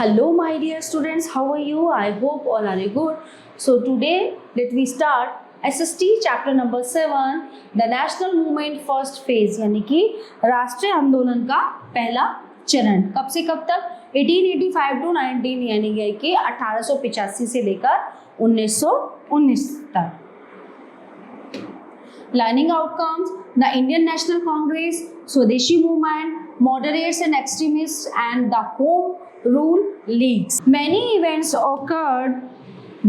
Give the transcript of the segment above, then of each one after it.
Hello, my dear students. How are you? I hope all are good. So today, let we start SST chapter number 7, the national movement first phase, यानी कि राष्ट्रीय आंदोलन का पहला चरण। कब से कब तक? 1885 टू 19 यानी कि 1885 से लेकर 1919 तक। Learning outcomes: the Indian National Congress, Swadeshi movement, moderates and extremists, and the Home Rule Leagues. Many events occurred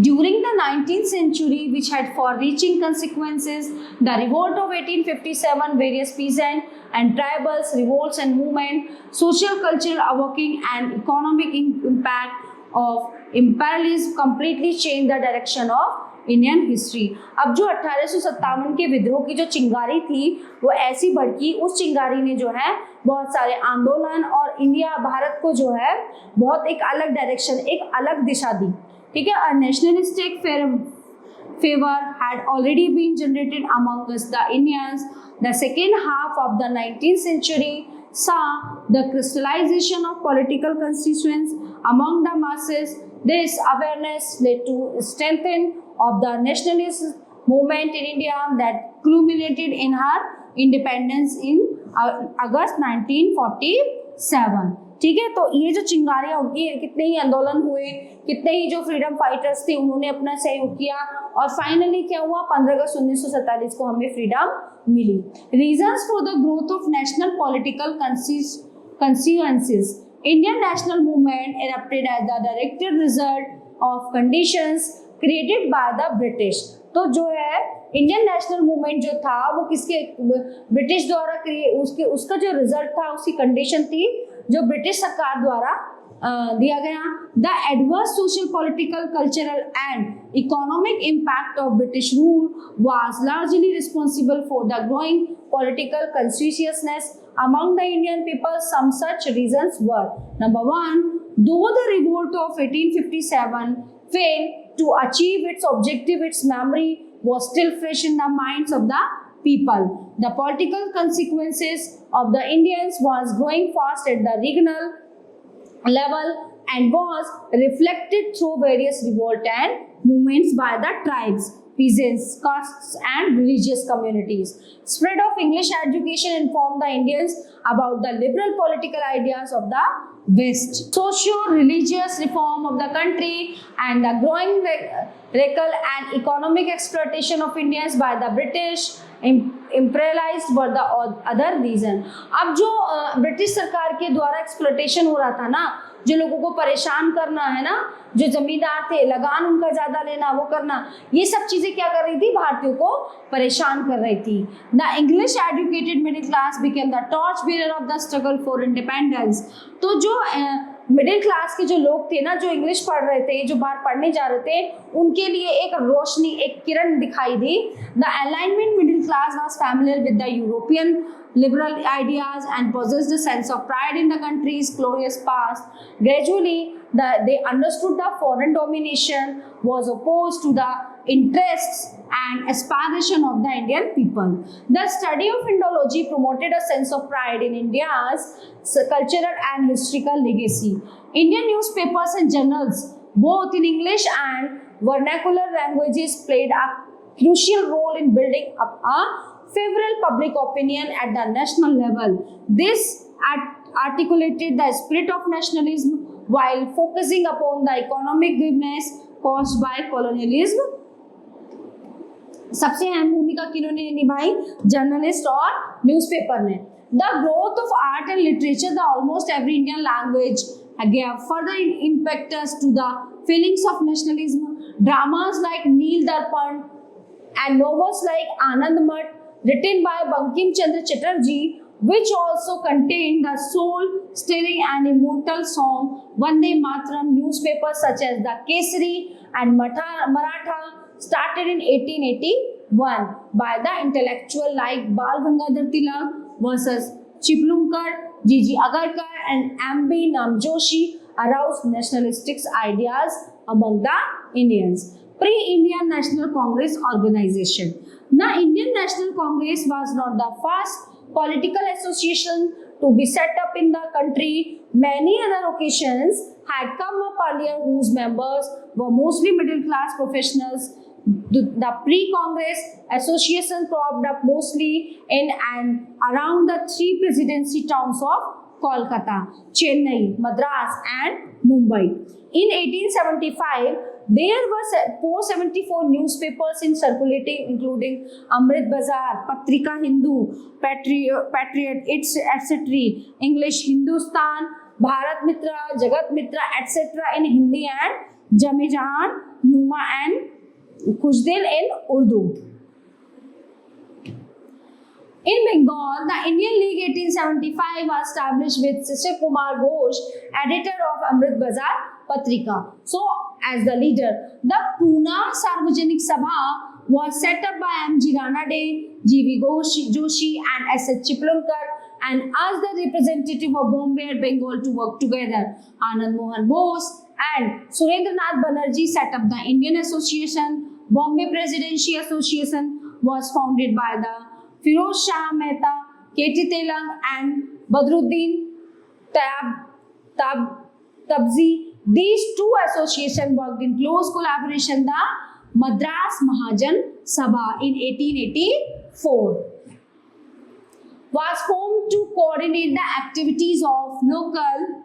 during the 19th century which had far-reaching consequences. The revolt of 1857, various peasant and tribal revolts and movement, social cultural awakening, and economic impact of imperialism completely changed the direction of Indian history. अब जो 1857 के विद्रोह की जो चिंगारी थी वो ऐसी भड़की, उस चिंगारी ने जो है बहुत सारे आंदोलन और इंडिया भारत को जो है बहुत एक अलग डायरेक्शन, एक अलग दिशा दी। ठीक है, nationalistic favour had already been generated among us the Indians. The second half of the 19th century saw the crystallization of political constituents among the masses. This awareness led to strengthening of the nationalist movement in India that culminated in her independence in August 1947. ठीक है, तो ये जो चिंगारियां उठी, कितने ही आंदोलन हुए, कितने ही जो फ्रीडम फाइटर्स थे उन्होंने अपना सहयोग किया और फाइनली क्या हुआ, 15 अगस्त 1947 को हमें फ्रीडम मिली। Reasons for the growth of national political constituencies: Indian national movement erupted as the direct result of conditions created by the British। तो जो है इंडियन नेशनल मूवमेंट जो था वो किसके, ब्रिटिश द्वारा उसका जो रिजल्ट था, उसकी कंडीशन थी जो ब्रिटिश सरकार द्वारा दिया गया। The adverse social political cultural and economic impact of British rule was largely responsible for the growing political consciousness among the Indian people. Some such reasons were: number one, though the revolt of 1857 failed to achieve its objective, its memory was still fresh in the minds of the people. The political consequences of the Indians was growing fast at the regional level and was reflected through various revolt and movements by the tribes, peasants, castes, and religious communities. Spread of English education informed the Indians about the liberal political ideas of the West. Socio-religious reform of the country and the growing racial and economic exploitation of Indians by the British imperialized were the other reason. अब जो British सरकार के द्वारा exploitation हो रहा था ना, जो लोगों को परेशान करना है ना, जो जमींदार थे, लगान उनका ज्यादा लेना, वो करना, ये सब चीजें क्या कर रही थी, भारतीयों को परेशान कर रही थी। The English educated middle class became the torch bearer of the struggle for independence. तो जो मिडिल क्लास के जो लोग थे ना, जो इंग्लिश पढ़ रहे थे, जो बाहर पढ़ने जा रहे थे, उनके लिए एक रोशनी, एक किरण दिखाई दी। The alignment middle class was familiar with the European liberal ideas and possessed a sense of pride in the country's glorious past. Gradually, they understood the foreign domination was opposed to the interests and aspiration of the Indian people. The study of Indology promoted a sense of pride in India's cultural and historical legacy. Indian newspapers and journals, both in English and vernacular languages, played a crucial role in building up a favorable public opinion at the national level. This articulated the spirit of nationalism while focusing upon the economic grievances caused by colonialism. सबसे अहम भूमिका किन्होंने निभाई, journalist और newspaper ने। The growth of art and literature, the almost every Indian language gave further impetus to the feelings of nationalism. Dramas like Neel Darpan and novels like Anand Mat written by Bankim Chandra Chatterjee, which also contained the soul-stirring and immortal song Vande Mataram. Newspapers such as the Kesari and Maratha started in 1881 by the intellectual like Bal Gangadhar Tilak versus Chiplumkar, G.G. Agarkar, and M.B. Namjoshi aroused nationalistic ideas among the Indians. Pre-Indian National Congress organization. The Indian National Congress was not the first political association to be set up in the country, Many other occasions had come up earlier whose members were mostly middle class professionals. The pre-Congress association cropped up mostly in and around the three presidency towns of Kolkata, Chennai, Madras and Mumbai. In 1875, there were 474 newspapers in circulating, including Amrit Bazar, Patrika Hindu, Patriot, etc., English Hindustan, Bharat Mitra, Jagat Mitra, etc. in Hindi and Jame Jahan, Numa and Khujdil in Urdu. In Bengal, the Indian League 1875 was established with Shishir Kumar Ghosh, editor of Amrit Bazar Patrika. So, as the leader, the Pune Sarvajanik Sabha was set up by M.G. Ranade, G.V. Joshi and S.H. Chiplunkar, and asked the representative of Bombay and Bengal to work together. Anand Mohan Bose and Surendranath Banerjee set up the Indian Association. Bombay Presidency Association was founded by the Firoz Shah Mehta, K.T. Telang and Badruddin Tabzi. These two associations worked in close collaboration. The Madras Mahajan Sabha in 1884 was formed to coordinate the activities of local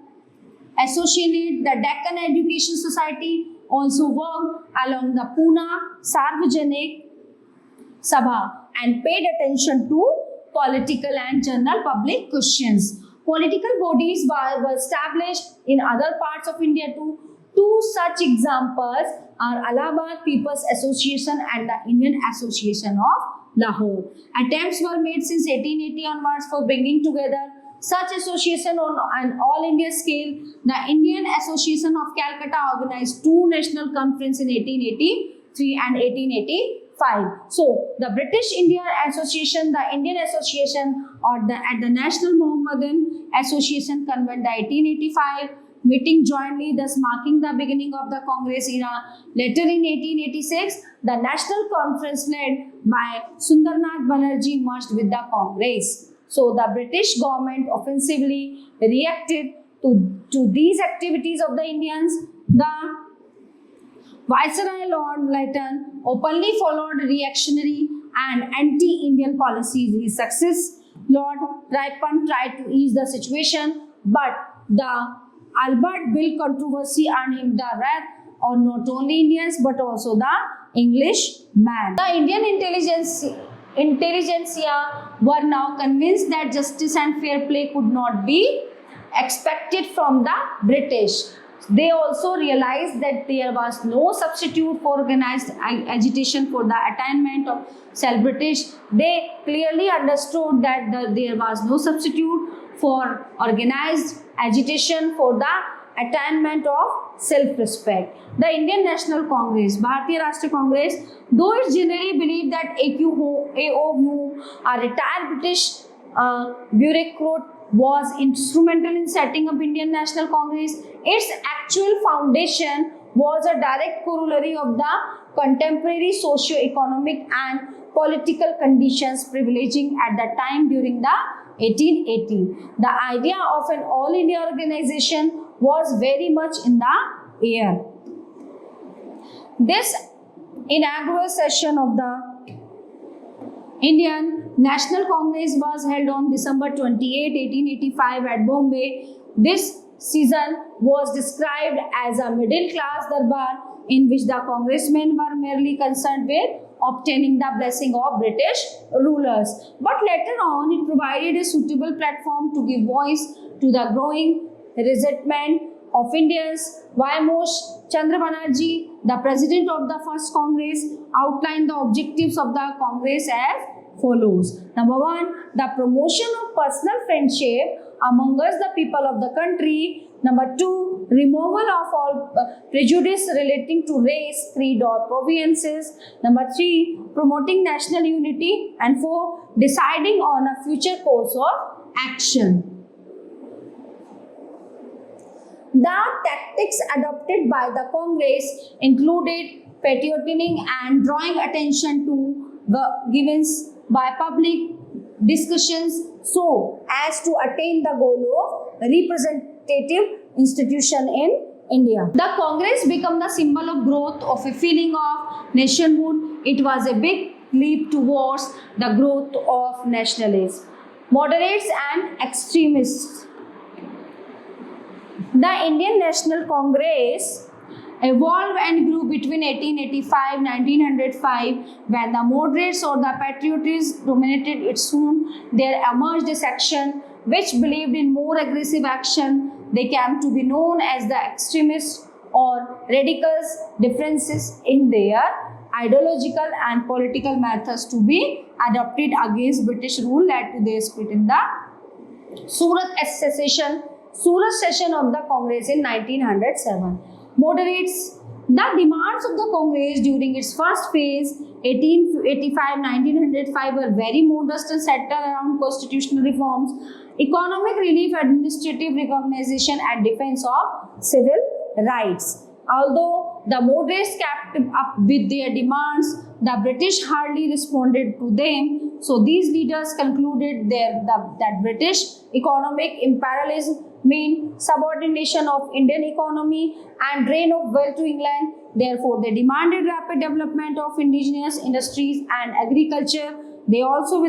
associated. The Deccan Education Society also worked along the Pune Sarvajanik Sabha and paid attention to political and general public questions. Political bodies were established in other parts of India too. Two such examples are Allahabad People's Association and the Indian Association of Lahore. Attempts were made since 1880 onwards for bringing together such association on an all India scale. The Indian Association of Calcutta organized two national conferences in 1883 and 1885. So, the British Indian Association, the Indian Association at the National Mohammedan Association convened the 1885 meeting jointly, thus marking the beginning of the Congress era. Later in 1886, the National Conference led by Sundarnath Banerjee merged with the Congress. So, the British government offensively reacted to these activities of the Indians. The Viceroy Lord Lytton openly followed reactionary and anti-Indian policies. His successor, Lord Ripon, tried to ease the situation, but the Albert Bill controversy earned him the wrath of not only Indians but also the English man. The Indian intelligentsia were now convinced that justice and fair play could not be expected from the British. They also realized that there was no substitute for organized agitation for the attainment of self-British. They clearly understood that there was no substitute for organized agitation for the attainment of self-respect. The Indian National Congress, Bharatiya Rashtriya Congress, though it generally believed that A.O. Hume, a retired British bureaucrat, was instrumental in setting up Indian National Congress, its actual foundation was a direct corollary of the contemporary socio-economic and political conditions privileging at the time during the 1880. The idea of an all India organization was very much in the air. This inaugural session of the Indian National Congress was held on December 28, 1885 at Bombay. This season was described as a middle-class darbar in which the congressmen were merely concerned with obtaining the blessing of British rulers. But later on, it provided a suitable platform to give voice to the growing resentment of Indians. Vimosh Chandra Banerjee, the president of the first Congress, outlined the objectives of the Congress as follows. Number one, the promotion of personal friendship among us, the people of the country. Number two, removal of all prejudice relating to race, creed or provinces. Number three, promoting national unity. And four, deciding on a future course of action. The tactics adopted by the Congress included patrioting and drawing attention to the events by public discussions so as to attain the goal of representative institution in India. The Congress became the symbol of growth of a feeling of nationhood. It was a big leap towards the growth of nationalism. Moderates and extremists. The Indian National Congress evolved and grew between 1885 and 1905 when the moderates or the patriots dominated its soon. There emerged a section which believed in more aggressive action. They came to be known as the extremists or radicals. Differences in their ideological and political methods to be adopted against British rule led to their split in the Surat session of the Congress in 1907. Moderates. The demands of the Congress during its first phase 1885-1905 were very modest and centered around constitutional reforms, economic relief, administrative recognition and defense of civil rights. Although the moderates kept up with their demands, the British hardly responded to them. So these leaders concluded that British economic imperialism meant subordination of Indian economy and drain of wealth to England. Therefore, they demanded rapid development of indigenous industries and agriculture. They also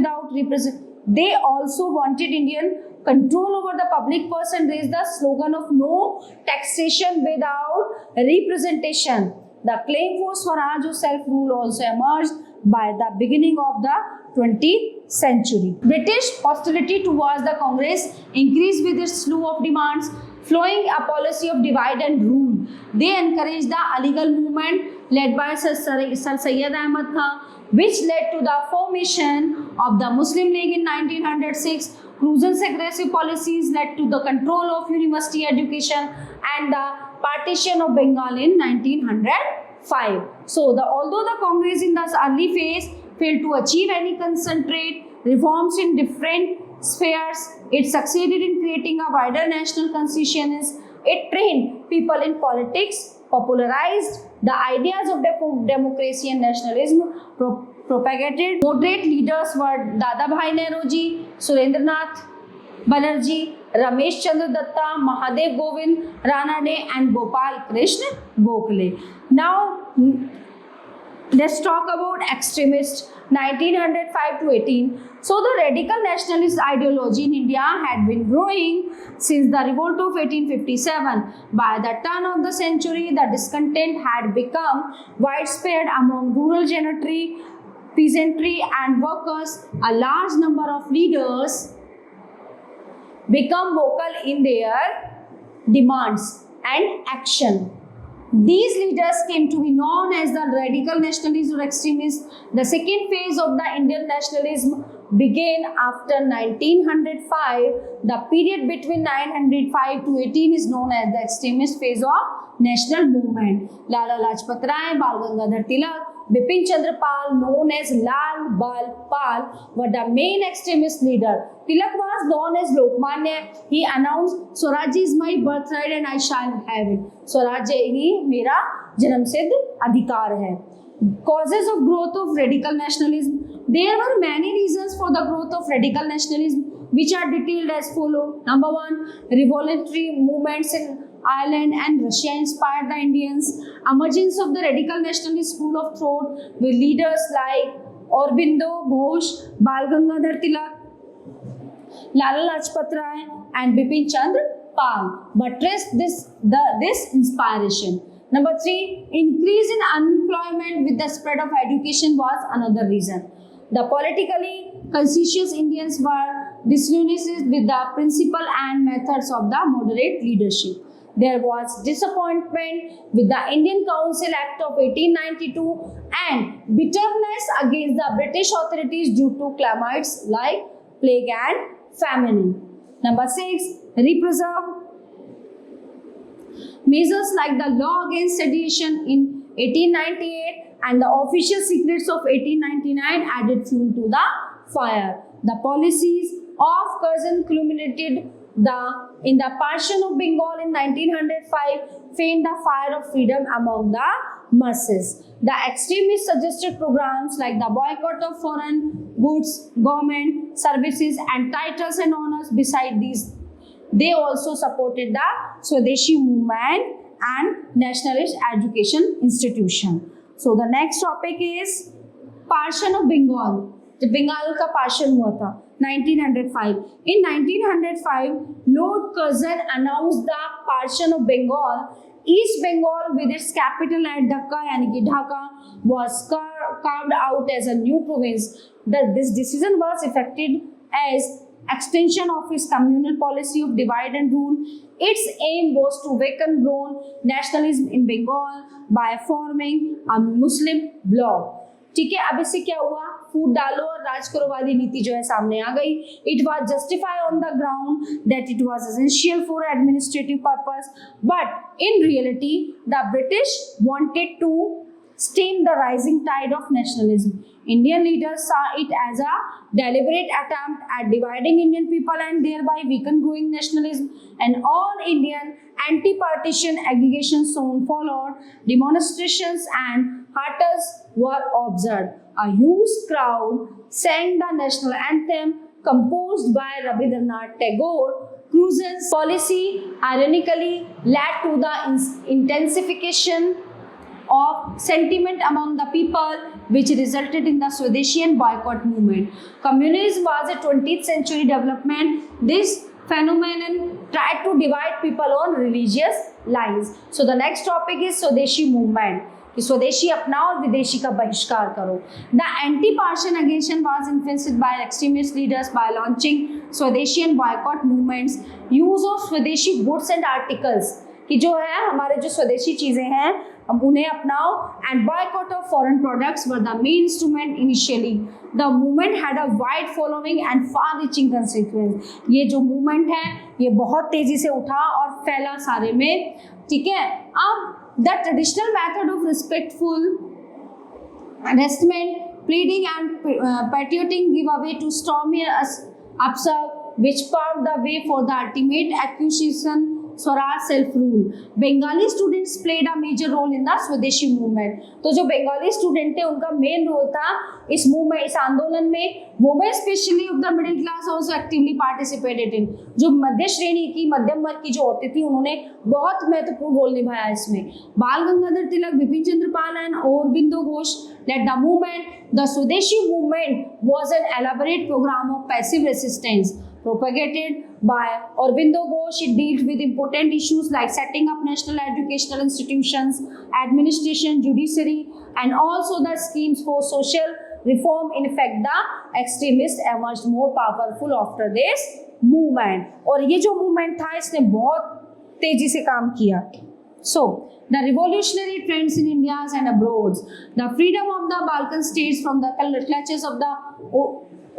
wanted Indian control over the public purse and raised the slogan of no taxation without representation. The claim for Swaraj or self-rule also emerged by the beginning of the 20th century. British hostility towards the Congress increased with its slew of demands, following a policy of divide and rule. They encouraged the Aligarh movement led by Sir Syed Ahmad Khan, which led to the formation of the Muslim League in 1906. Cruzan's aggressive policies led to the control of university education and the partition of Bengal in 1905. So, although the Congress in this early phase failed to achieve any concentrate reforms in different spheres, it succeeded in creating a wider national consciousness. It trained people in politics, popularized the ideas of democracy and nationalism, propagated. Moderate leaders were Dadabhai Nauroji, Surendranath Banerjee, Ramesh Chandra Datta, Mahadev Govind Ranade and Gopal Krishna Gokhale. Now, let's talk about extremists 1905 to 18. So the radical nationalist ideology in India had been growing since the revolt of 1857. By the turn of the century, the discontent had become widespread among rural gentry, peasantry and workers. A large number of leaders become vocal in their demands and action. These leaders came to be known as the radical nationalists or extremists. The second phase of the Indian nationalism began after 1905. The period between 1905 to 18 is known as the extremist phase of national movement. Lala Lajpat Rai, Bal Gangadhar Tilak, Bipin Chandra Pal, known as Lal Bal Pal, were the main extremist leader. Tilak was known as Lokmanya. He announced, Swaraj is my birthright and I shall have it. Swaraj ही मेरा जन्मसिद्ध अधिकार है. Causes of growth of radical nationalism. There were many reasons for the growth of radical nationalism, which are detailed as follows. Number one, revolutionary movements in Ireland and Russia inspired the Indians. Emergence of the radical nationalist school of thought with leaders like Aurobindo Ghosh, Bal Gangadhar Tilak, Lala Lajpat Rai and Bipin Chandra Pal buttressed this inspiration. Number three, increase in unemployment with the spread of education was another reason. The politically conscientious Indians were disillusioned with the principle and methods of the moderate leadership. There was disappointment with the Indian Council Act of 1892 and bitterness against the British authorities due to calamities like plague and famine. Number six, repressive measures like the law against sedition in 1898 and the official secrets of 1899 added fuel to the fire. The policies of Curzon culminated in the partition of Bengal in 1905, fanned the fire of freedom among the masses. The extremists suggested programs like the boycott of foreign goods, government services and titles and honors. Beside these, they also supported the Swadeshi movement and nationalist education institution. So the next topic is Partition of Bengal. The Bengal का partition हुआ था 1905. In 1905, Lord Curzon announced the partition of Bengal. East Bengal with its capital at Dhaka यानी कि Dhaka was carved out as a new province. This decision was effected as extension of his communal policy of divide and rule. Its aim was to awaken grown nationalism in Bengal by forming a Muslim bloc. ठीक है, अब इससे क्या हुआ, फूट डालो और राज करो वाली नीति जो है सामने आ गई. It was justify on the ground that it was essential for administrative purpose, but in reality the British wanted to stem the rising tide of nationalism. Indian leaders saw it as a deliberate attempt at dividing Indian people and thereby weaken growing nationalism, and all Indian anti-partition aggregations soon followed. Demonstrations and hunters were observed. A huge crowd sang the national anthem composed by Rabindranath Tagore. Curzon's policy ironically led to the intensification of sentiment among the people, which resulted in the Swadeshi and boycott movement. Communism was a 20th century development. This phenomenon tried to divide people on religious lines. So the next topic is Swadeshi movement. कि स्वदेशी अपनाओ और विदेशी का बहिष्कार करो. The anti-partition agitation was influenced by extremist leaders by launching Swadeshi and boycott movements. Use of Swadeshi goods and articles कि जो है हमारे जो स्वदेशी चीजें हैं हम उन्हें अपनाओ, and boycott of foreign products were the main instrument initially. The movement had a wide following and far-reaching consequence. ये जो movement है ये बहुत तेजी से उठा और फैला सारे में. ठीक है, अब the traditional method of respectful arrestment, pleading and patriotic giveaway to stormy upsurge, which paved the way for the ultimate acquisition swaraj self rule. Bengali students played a major role in the swadeshi movement. तो जो Bengali student थे उनका main role था इस movement, इस आंदोलन में. Women specially of the middle class also actively participated in. जो मध्य श्रेणी की, मध्यम वर्ग की जो औरतें थी उन्होंने बहुत महत्वपूर्ण रोल निभाया इसमें. Bal Gangadhar Tilak, Bipin Chandra Pal and Aurobindo Ghosh led the movement. The Swadeshi movement was an elaborate program of passive resistance propagated by Aurobindo Ghosh. It dealt with important issues like setting up national educational institutions, administration, judiciary, and also the schemes for social reform. In fact, the extremists emerged more powerful after this movement. और ये जो movement था इसने बहुत तेजी से काम किया. So, the revolutionary trends in India and abroad, the freedom of the Balkan states from the clutches of the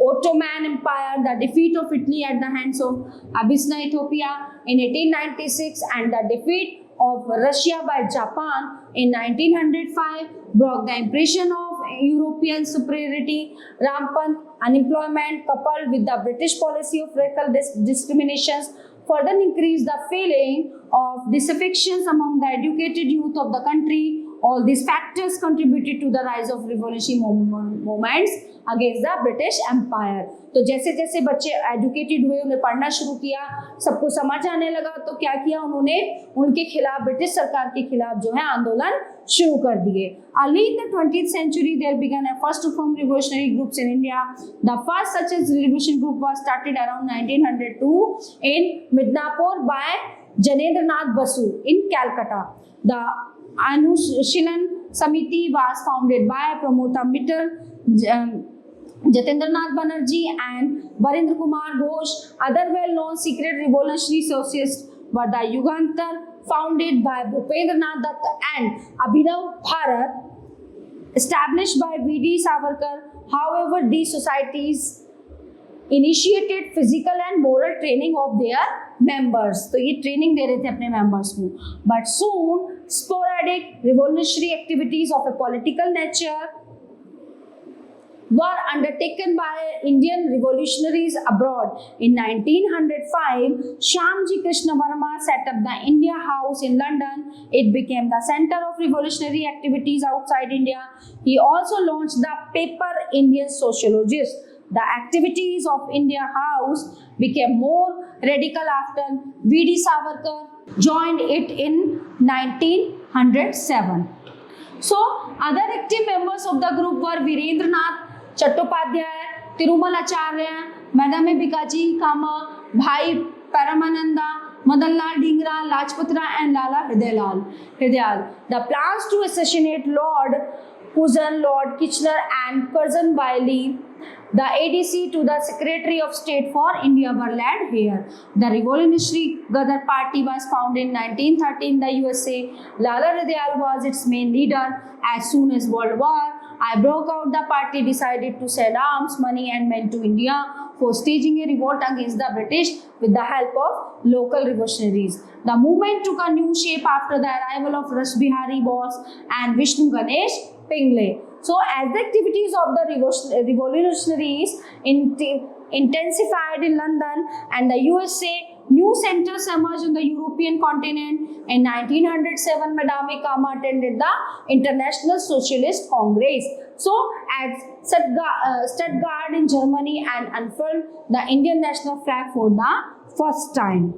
Ottoman Empire, the defeat of Italy at the hands of Abyssinia, Ethiopia in 1896, and the defeat of Russia by Japan in 1905 broke the impression of European superiority. Rampant unemployment coupled with the British policy of racial discriminations further increased the feeling of disaffection among the educated youth of the country. All these factors contributed to the rise of revolutionary movements against the British Empire. तो जैसे जैसे बच्चे educated हुए, उन्हें पढ़ना शुरू किया, सबको समझ आने लगा, तो क्या किया उन्होंने, उनके खिलाफ, ब्रिटिश सरकार के खिलाफ जो है आंदोलन शुरू कर दिए. Early in the 20th century, there began efforts to form revolutionary groups in India. The first such as revolution group was started around 1902 in Midnapur by Jayendranath Basu in Calcutta. The Anushilan Samiti was founded by Pramod Ambedkar, Jatendranath Banerjee and Barendra Kumar Ghosh. Other well-known secret revolutionary societies were the Yugantar, founded by Bhupendranath Dutt, and Abhinav Bharat, established by V.D. Savarkar. However, these societies initiated physical and moral training of their members. तो ये training दे रहे थे अपने members को. But soon, sporadic revolutionary activities of a political nature were undertaken by Indian revolutionaries abroad. In 1905, Shyamji Krishna Varma set up the India House in London. It became the center of revolutionary activities outside India. He also launched the paper Indian Sociologist, The activities of India House became more radical after V.D. Savarkar joined it in 1907. So, other active members of the group were Virendranath Chattopadhyay, Tirumal Acharya, Madame Bikaji Kama, Bhai Paramananda, Madanlal Dhingra, Lajpat Rai and Lala Hridayal. The plans to assassinate Lord Curzon, Lord Kitchener and Curzon Wyllie, the ADC to the Secretary of State for India, were led here. The Revolutionary Ghadar Party was founded in 1930 in the USA. Lala Hridayal was its main leader. As soon as World War I broke out, the party decided to send arms, money and men to India for staging a revolt against the British with the help of local revolutionaries. The movement took a new shape after the arrival of Rash Bihari Bose and Vishnu Ganesh Pingle. So, as the activities of the revolutionaries intensified in London and the USA, new centers emerged on the European continent. In 1907, Madame Kama attended the International Socialist Congress. So, at Stuttgart in Germany and unfurled the Indian national flag for the first time.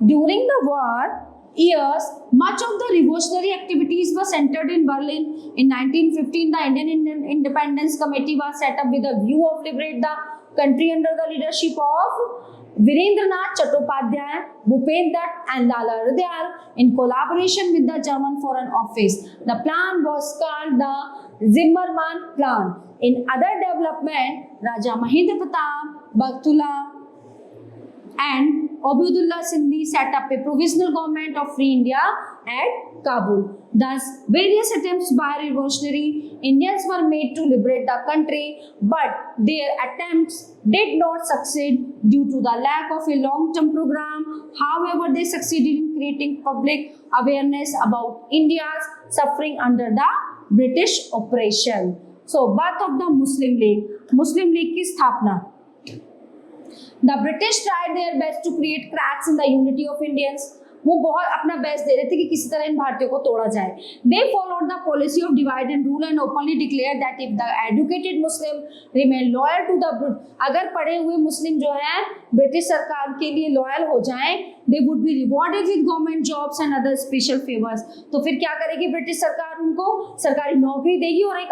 During the war years, much of the revolutionary activities were centered in Berlin. In 1915, the Indian Independence Committee was set up with a view of liberate the country under the leadership of Virendranath Chattopadhyay, Bhupen Dutt and Lala Hridayal in collaboration with the German Foreign Office. The plan was called the Zimmermann Plan. In other development, Raja Mahendra Pratap, Baghtula and Abdullah Sindhi set up a provisional government of Free India at Kabul. Thus, various attempts by revolutionary Indians were made to liberate the country, but their attempts did not succeed due to the lack of a long-term program. However, they succeeded in creating public awareness about India's suffering under the British oppression. So, birth of the Muslim League. Muslim League की स्थापना. The British tried their best to create cracks in the unity of Indians. वो बहुत अपना best दे रहे थे कि किसी तरह इन भारतीयों को तोड़ा जाए. They followed the policy of divide and rule and openly declared that if the educated Muslim remain loyal to the अगर पढ़े हुए मुस्लिम जो है ब्रिटिश सरकार के लिए लॉयल हो जाएं, they would be rewarded with government jobs and other special favors. तो फिर क्या करेगी ब्रिटिश सरकार? उनको सरकारी नौकरी देगी और एक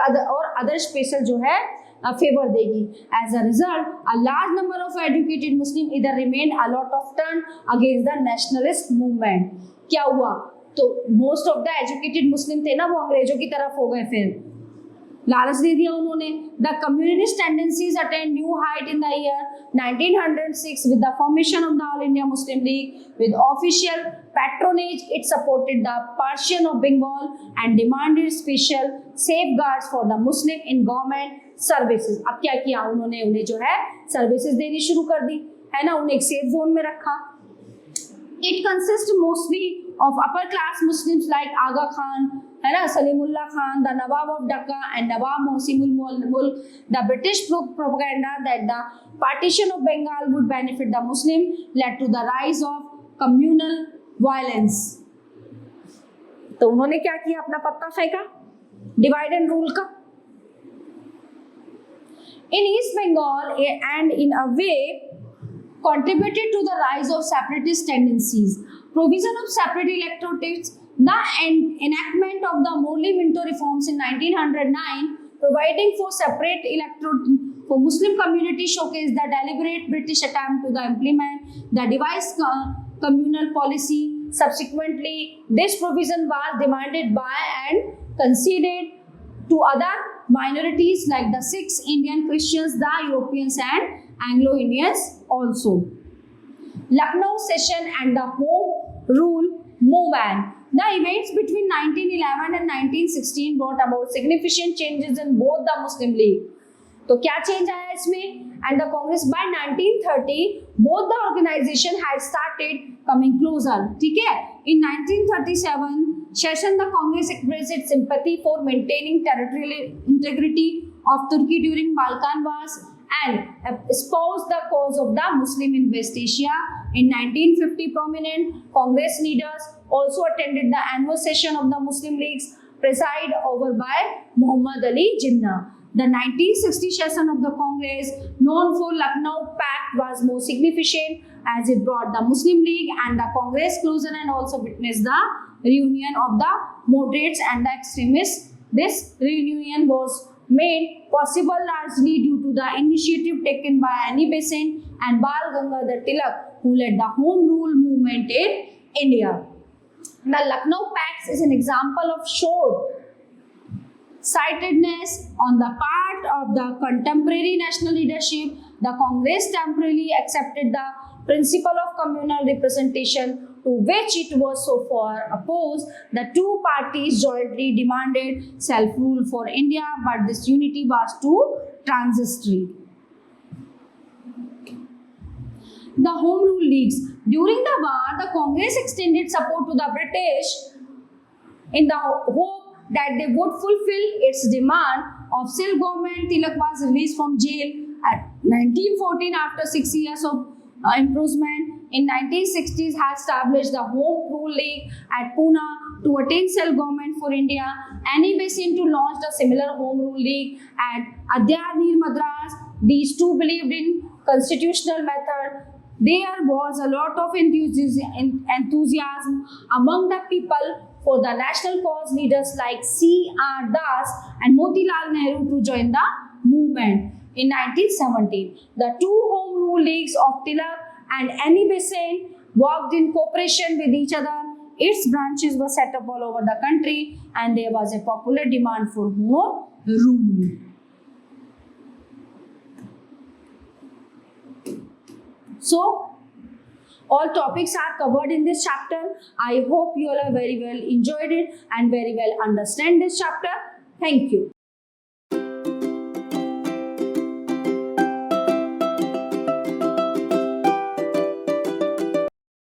अदर स्पेशल जो है फेवर देगी. As a result, a large number of educated Muslims either remained or lot of turned against the nationalist movement. क्या हुआ? तो most of the educated Muslim थे ना, वो अंग्रेजों की तरफ हो गए. फिर लालच दे दिया उन्होंने. The communist tendencies attained new height in the year 1906 with the formation of the All India Muslim League. With official patronage, it supported the Persian of Bengal and demanded special safeguards for the Muslim in government services. अब क्या किया उन्होंने? उन्हें जो है services देनी शुरू कर दी, है ना. उन्हें एक सेफ जोन में रखा. It consist mostly of upper class Muslims like Aga Khan, है ना, Salimullah Khan, the Nawab of Dhaka and Nawab Mohsinul Mulk. The British propaganda that the partition of Bengal would benefit the Muslim led to the rise of communal violence. तो उन्होंने क्या किया? अपना पत्ता फेंका डिवाइड एंड रूल का. In East Bengal and in a way contributed to the rise of separatist tendencies. Provision of separate electorates, the enactment of the Morley-Minto reforms in 1909 providing for separate electorate for Muslim community showcased the deliberate British attempt to implement the devised communal policy. Subsequently, this provision was demanded by and conceded to other minorities like the Sikhs, Indian Christians, the Europeans and Anglo-Indians also. Lucknow session and the Home Rule movement. The events between 1911 and 1916 brought about significant changes in both the Muslim League. तो क्या change आया इसमें? And the Congress by 1930 both the organization had started coming closer. ठीक है? In 1937 session the Congress expressed its sympathy for maintaining territorial integrity of Turkey during Balkan Wars and espoused the cause of the Muslim in West Asia. In 1950 prominent Congress leaders also attended the annual session of the Muslim Leagues presided over by Muhammad Ali Jinnah. The 1960 session of the Congress, known for Lucknow Pact, was more significant as it brought the Muslim League and the Congress closer and also witnessed the reunion of the moderates and the extremists. This reunion was made possible largely due to the initiative taken by Annie Besant and Bal Gangadhar Tilak, who led the Home Rule movement in India. The Lucknow Pact is an example of short-sightedness on the part of the contemporary national leadership. The Congress temporarily accepted the principle of communal representation, to which it was so far opposed. The two parties jointly demanded self-rule for India, but this unity was too transitory. The Home Rule Leagues. During the war, the Congress extended support to the British in the hope that they would fulfill its demand of self-government. Tilak was released from jail at 1914 after 6 years of imprisonment. In 1960s, had established the Home Rule League at Pune to attain self-government for India. Annie Besant to launch a similar Home Rule League at Adyar Madras. These two believed in constitutional method. There was a lot of enthusiasm among the people for the national cause. Leaders like C.R. Das and Motilal Nehru to join the movement. In 1917, the two Home Rule Leagues of Tilak and Annie Besant worked in cooperation with each other. Its branches were set up all over the country and there was a popular demand for home rule. So, all topics are covered in this chapter. I hope you all have very well enjoyed it and very well understand this chapter. Thank you.